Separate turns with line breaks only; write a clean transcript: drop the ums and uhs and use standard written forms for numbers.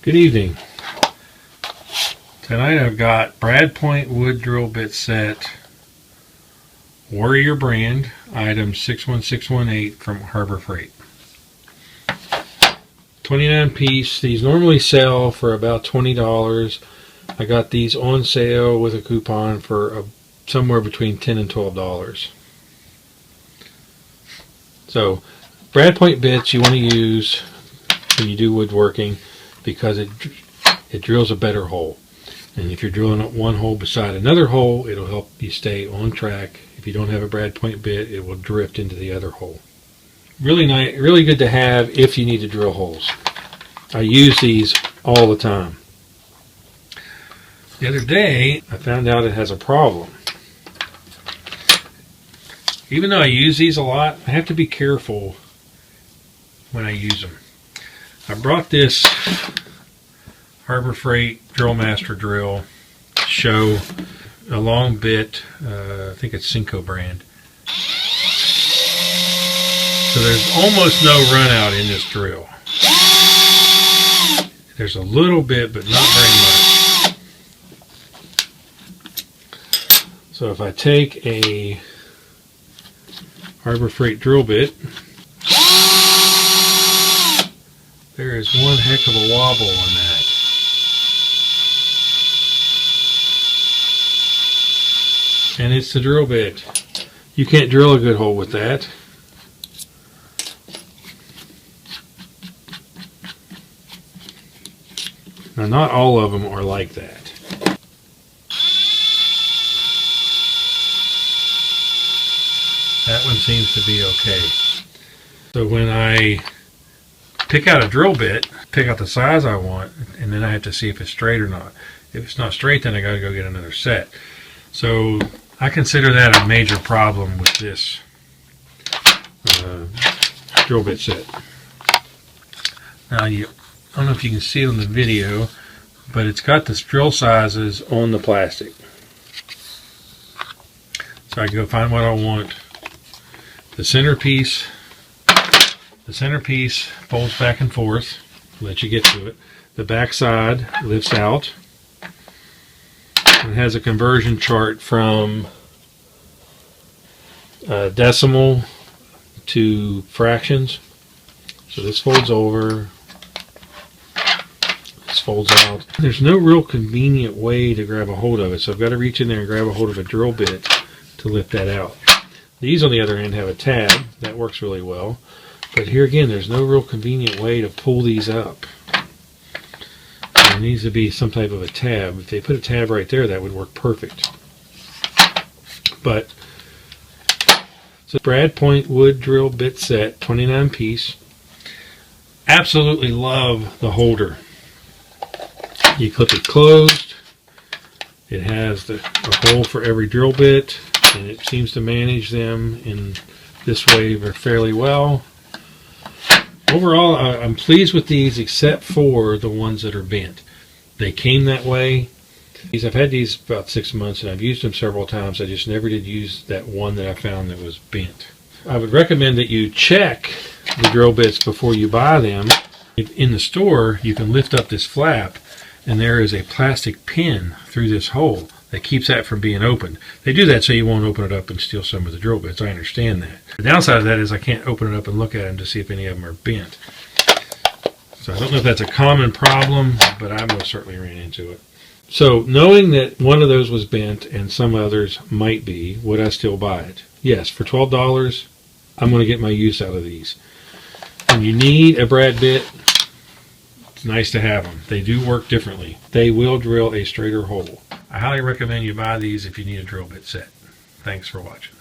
Good evening. Tonight I've got Brad Point wood drill bit set, Warrior brand, item 61618 from Harbor Freight. 29 piece. These normally sell for about $20. I got these on sale with a coupon for somewhere between $10 and $12. So Brad Point bits you want to use when you do woodworking because it drills a better hole. And if you're drilling one hole beside another hole, it'll help you stay on track. If you don't have a Brad Point bit, it will drift into the other hole. Really nice, really good to have if you need to drill holes. I use these all the time. The other day, I found out it has a problem. Even though I use these a lot, I have to be careful when I use them. I brought this Harbor Freight Drill Master drill, show a long bit, I think it's Cinco brand. So there's almost no run out in this drill. There's a little bit, but not very much. So if I take a Harbor Freight drill bit, there is one heck of a wobble on that. And it's the drill bit. You can't drill a good hole with that. Now, not all of them are like that. That one seems to be okay. So when I pick out a drill bit, pick out the size I want, and then I have to see if it's straight or not. If it's not straight, then I got to go get another set. So I consider that a major problem with this drill bit set. Now, I don't know if you can see it on the video, but it's got the drill sizes on the plastic. So I can go find what I want. The centerpiece folds back and forth, let you get to it. The back side lifts out. It has a conversion chart from decimal to fractions. So this folds over, this folds out. There's no real convenient way to grab a hold of it, so I've got to reach in there and grab a hold of a drill bit to lift that out. These, on the other hand, have a tab. That works really well. But here again, there's no real convenient way to pull these up. There needs to be some type of a tab. If they put a tab right there, that would work perfect. But, so Brad Point wood drill bit set, 29 piece. Absolutely love the holder. You clip it closed. It has a hole for every drill bit, and it seems to manage them in this way fairly well. Overall, I'm pleased with these except for the ones that are bent. They came that way. I've had these about 6 months and I've used them several times. I just never did use that one that I found that was bent. I would recommend that you check the drill bits before you buy them. In the store, you can lift up this flap and there is a plastic pin through this hole that keeps that from being opened. They do that so you won't open it up and steal some of the drill bits. I understand that. The downside of that is I can't open it up and look at them to see if any of them are bent. So I don't know if that's a common problem, but I most certainly ran into it. So knowing that one of those was bent and some others might be, would I still buy it? Yes, for $12, I'm going to get my use out of these. When you need a Brad bit, it's nice to have them. They do work differently. They will drill a straighter hole. I highly recommend you buy these if you need a drill bit set. Thanks for watching.